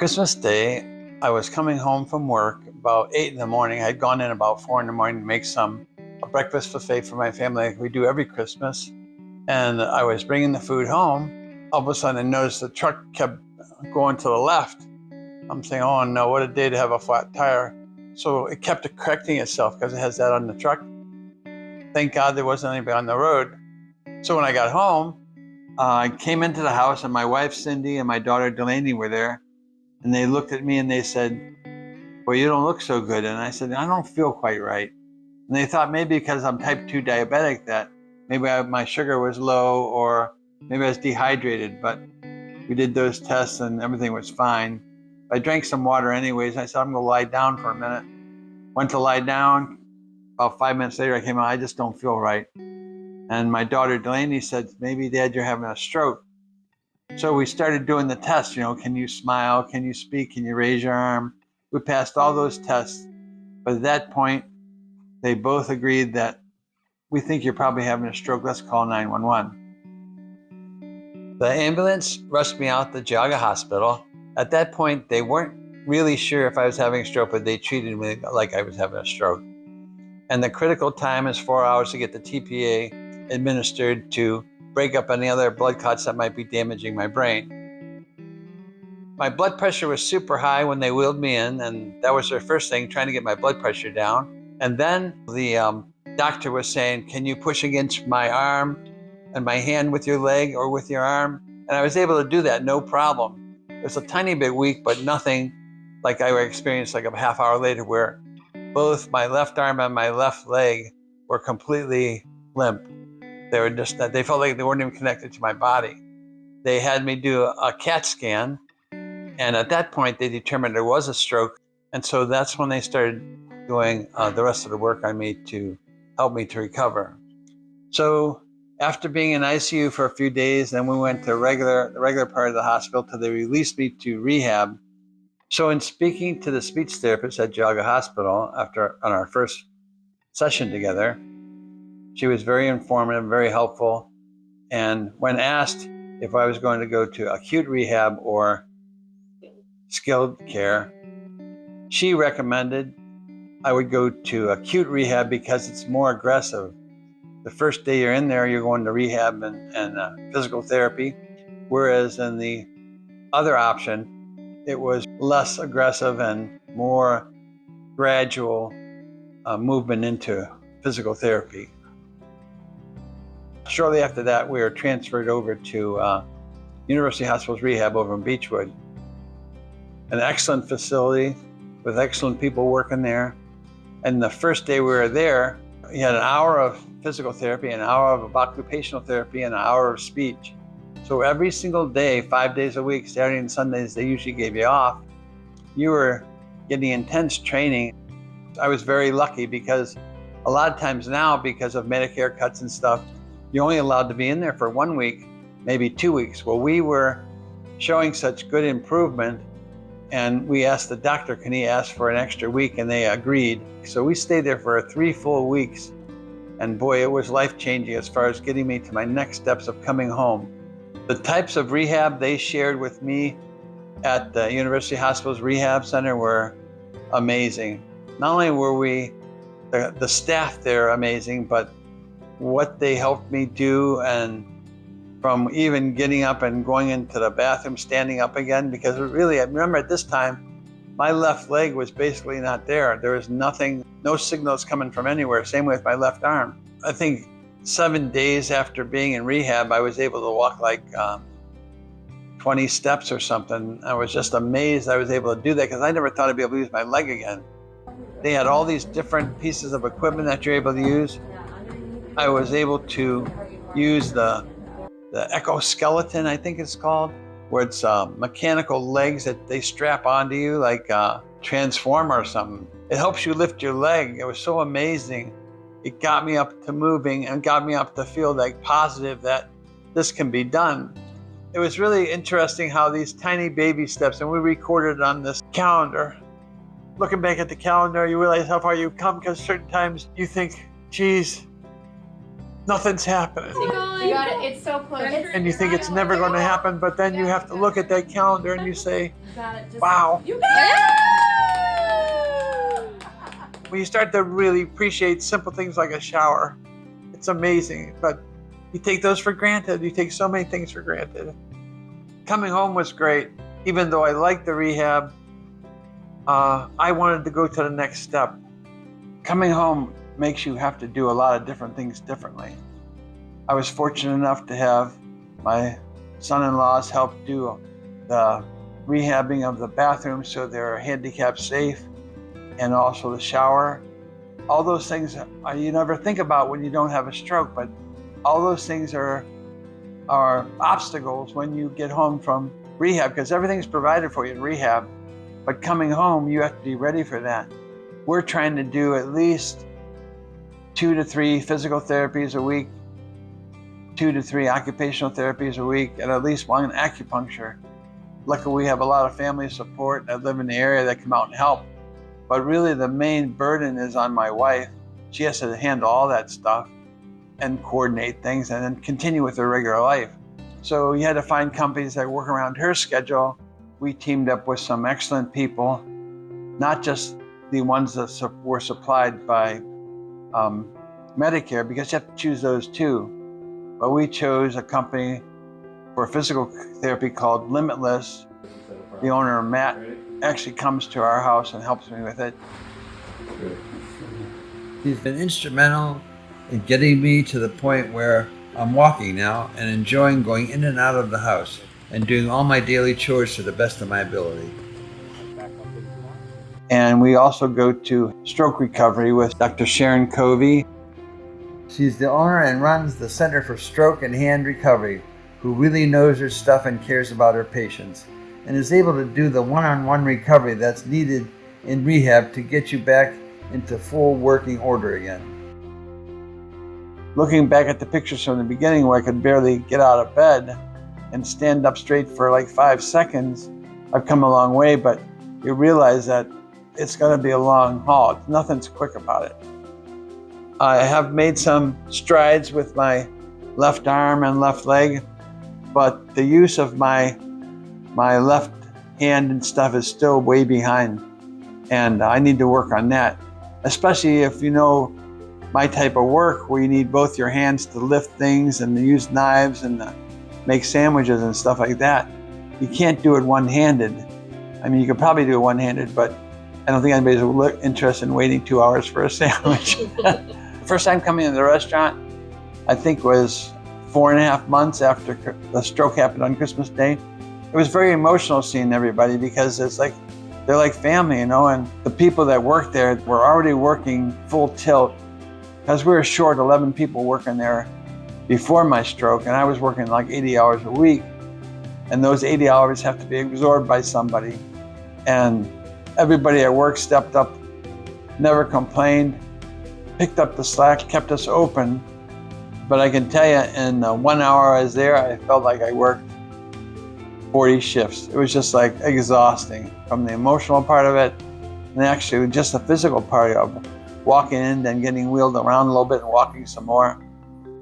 Christmas Day, I was coming home from work about 8 in the morning. I'd gone in about 4 in the morning to make a breakfast buffet for my family like we do every Christmas. And I was bringing the food home. All of a sudden I noticed the truck kept going to the left. I'm saying, oh no, what a day to have a flat tire. So it kept correcting itself because it has that on the truck. Thank God there wasn't anybody on the road. So when I got home, I came into the house and my wife Cindy and my daughter Delaney were there. And they looked at me and they said, well, you don't look so good. And I said, I don't feel quite right. And they thought maybe because I'm type 2 diabetic that maybe my sugar was low or maybe I was dehydrated. But we did those tests and everything was fine. I drank some water anyways. I said, I'm going to lie down for a minute. Went to lie down. About 5 minutes later, I came out, I just don't feel right. And my daughter Delaney said, maybe Dad, you're having a stroke. So we started doing the tests, can you smile? Can you speak? Can you raise your arm? We passed all those tests. But at that point, they both agreed that we think you're probably having a stroke. Let's call 911. The ambulance rushed me out to Geauga Hospital. At that point, they weren't really sure if I was having a stroke, but they treated me like I was having a stroke. And the critical time is 4 hours to get the TPA administered to break up any other blood clots that might be damaging my brain. My blood pressure was super high when they wheeled me in, and that was their first thing, trying to get my blood pressure down. And then the doctor was saying, can you push against my arm and my hand with your leg or with your arm? And I was able to do that, no problem. It was a tiny bit weak, but nothing like I experienced like a half hour later where both my left arm and my left leg were completely limp. They felt like they weren't even connected to my body. They had me do a CAT scan. And at that point, they determined there was a stroke. And so that's when they started doing the rest of the work on me to help me to recover. So after being in ICU for a few days, then we went to the regular part of the hospital till they released me to rehab. So in speaking to the speech therapist at Geauga Hospital on our first session together, she was very informative, very helpful. And when asked if I was going to go to acute rehab or skilled care, she recommended I would go to acute rehab because it's more aggressive. The first day you're in there, you're going to rehab and physical therapy, whereas in the other option, it was less aggressive and more gradual movement into physical therapy. Shortly after that, we were transferred over to University Hospital's rehab over in Beechwood. An excellent facility with excellent people working there. And the first day we were there, we had an hour of physical therapy, an hour of occupational therapy, and an hour of speech. So every single day, 5 days a week, Saturday and Sundays, they usually gave you off. You were getting intense training. I was very lucky because a lot of times now, because of Medicare cuts and stuff, you're only allowed to be in there for 1 week, maybe 2 weeks. Well, we were showing such good improvement, and we asked the doctor, can he ask for an extra week? And they agreed. So we stayed there for 3 full weeks. And boy, it was life-changing as far as getting me to my next steps of coming home. The types of rehab they shared with me at the University Hospital's Rehab Center were amazing. Not only were the staff there amazing, but what they helped me do, and from even getting up and going into the bathroom, standing up again, because really, I remember at this time, my left leg was basically not there. There was nothing, no signals coming from anywhere. Same with my left arm. I think 7 days after being in rehab, I was able to walk like 20 steps or something. I was just amazed I was able to do that because I never thought I'd be able to use my leg again. They had all these different pieces of equipment that you're able to use. I was able to use the exoskeleton, I think it's called, where it's mechanical legs that they strap onto you like a transformer or something. It helps you lift your leg. It was so amazing. It got me up to moving and got me up to feel like positive that this can be done. It was really interesting how these tiny baby steps, and we recorded on this calendar. Looking back at the calendar, you realize how far you've come, because certain times you think, geez, nothing's happening. You got it. It's so close. And you think it's never going to happen, but then you have to look at that calendar and you say, You got it. wow. You got it. When you start to really appreciate simple things like a shower, it's amazing. But you take those for granted. You take so many things for granted. Coming home was great. Even though I liked the rehab, I wanted to go to the next step. Coming home makes you have to do a lot of different things differently. I was fortunate enough to have my son-in-laws help do the rehabbing of the bathrooms so they're handicap safe, and also the shower. All those things you never think about when you don't have a stroke, but all those things are obstacles when you get home from rehab, because everything's provided for you in rehab. But coming home, you have to be ready for that. We're trying to do at least 2 to 3 physical therapies a week, 2 to 3 occupational therapies a week, and at least 1 acupuncture. Luckily, we have a lot of family support that live in the area that come out and help. But really, the main burden is on my wife. She has to handle all that stuff and coordinate things and then continue with her regular life. So you had to find companies that work around her schedule. We teamed up with some excellent people, not just the ones that were supplied by Medicare, because you have to choose those too. But we chose a company for physical therapy called Limitless. The owner, Matt, actually comes to our house and helps me with it. He's been instrumental in getting me to the point where I'm walking now and enjoying going in and out of the house and doing all my daily chores to the best of my ability. And we also go to stroke recovery with Dr. Sharon Covey. She's the owner and runs the Center for Stroke and Hand Recovery, who really knows her stuff and cares about her patients, and is able to do the one-on-one recovery that's needed in rehab to get you back into full working order again. Looking back at the pictures from the beginning where I could barely get out of bed and stand up straight for like 5 seconds, I've come a long way, but you realize that it's going to be a long haul. Nothing's quick about it. I have made some strides with my left arm and left leg, but the use of my left hand and stuff is still way behind, and I need to work on that, especially if you know my type of work where you need both your hands to lift things and to use knives and to make sandwiches and stuff like that. You can't do it one-handed. I mean, you could probably do it one-handed, but I don't think anybody's interested in waiting 2 hours for a sandwich. First time coming into the restaurant, I think was 4.5 months after the stroke happened on Christmas Day. It was very emotional seeing everybody because it's like, they're like family, you know, and the people that worked there were already working full tilt because we were short 11 people working there before my stroke, and I was working like 80 hours a week, and those 80 hours have to be absorbed by somebody. And everybody at work stepped up, never complained, picked up the slack, kept us open. But I can tell you, in the 1 hour I was there, I felt like I worked 40 shifts. It was just like exhausting from the emotional part of it, and actually just the physical part of walking in and getting wheeled around a little bit and walking some more.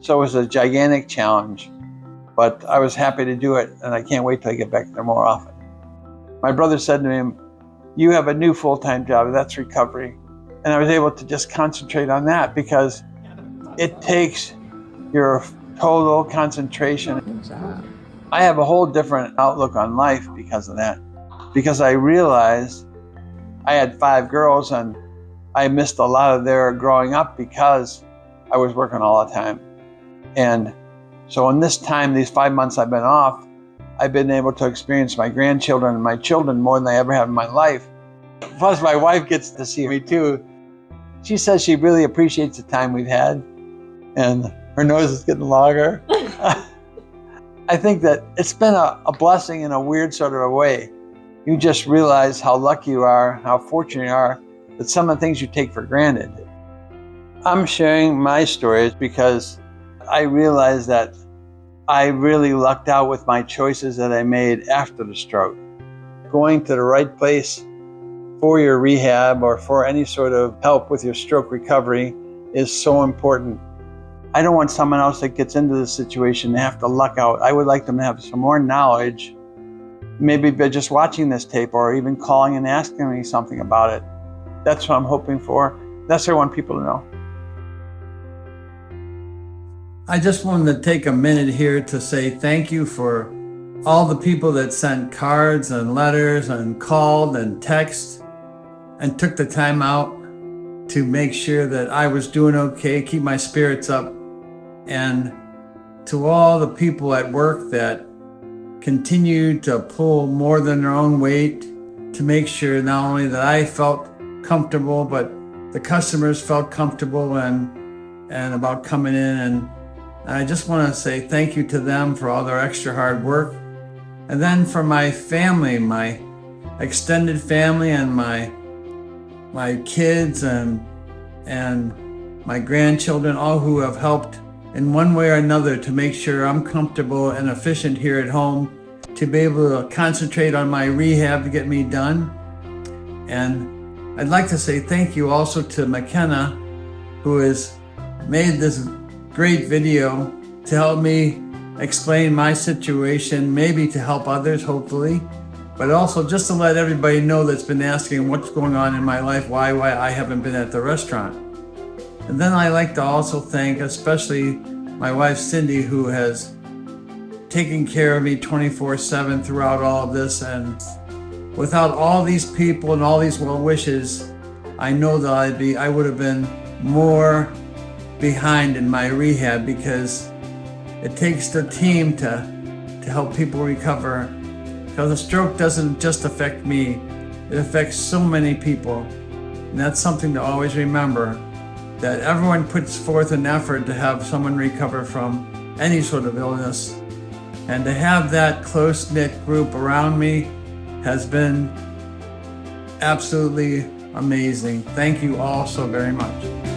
So it was a gigantic challenge, but I was happy to do it, and I can't wait till I get back there more often. My brother said to me, "You have a new full-time job, that's recovery." And I was able to just concentrate on that because it takes your total concentration. I have a whole different outlook on life because of that. Because I realized I had 5 girls and I missed a lot of their growing up because I was working all the time. And so in this time, these 5 months I've been off, I've been able to experience my grandchildren and my children more than I ever have in my life. Plus my wife gets to see me too. She says she really appreciates the time we've had, and her nose is getting longer. I think that it's been a blessing in a weird sort of a way. You just realize how lucky you are, how fortunate you are, that some of the things you take for granted. I'm sharing my stories because I realized that I really lucked out with my choices that I made after the stroke. Going to the right place for your rehab or for any sort of help with your stroke recovery is so important. I don't want someone else that gets into this situation to have to luck out. I would like them to have some more knowledge, maybe by just watching this tape or even calling and asking me something about it. That's what I'm hoping for. That's what I want people to know. I just wanted to take a minute here to say thank you for all the people that sent cards and letters and called and texted and took the time out to make sure that I was doing okay, keep my spirits up. And to all the people at work that continued to pull more than their own weight to make sure not only that I felt comfortable, but the customers felt comfortable and about coming in. And I just want to say thank you to them for all their extra hard work. And then for my family, my extended family and my kids and my grandchildren, all who have helped in one way or another to make sure I'm comfortable and efficient here at home, to be able to concentrate on my rehab to get me done. And I'd like to say thank you also to Mackenna, who has made this great video to help me explain my situation, maybe to help others, hopefully, but also just to let everybody know that's been asking what's going on in my life, why I haven't been at the restaurant. And then I like to also thank especially my wife Cindy, who has taken care of me 24/7 throughout all of this. And without all these people and all these well wishes, I know that I would have been more behind in my rehab, because it takes the team to help people recover. Because a stroke doesn't just affect me, it affects so many people. And that's something to always remember, that everyone puts forth an effort to have someone recover from any sort of illness. And to have that close-knit group around me has been absolutely amazing. Thank you all so very much.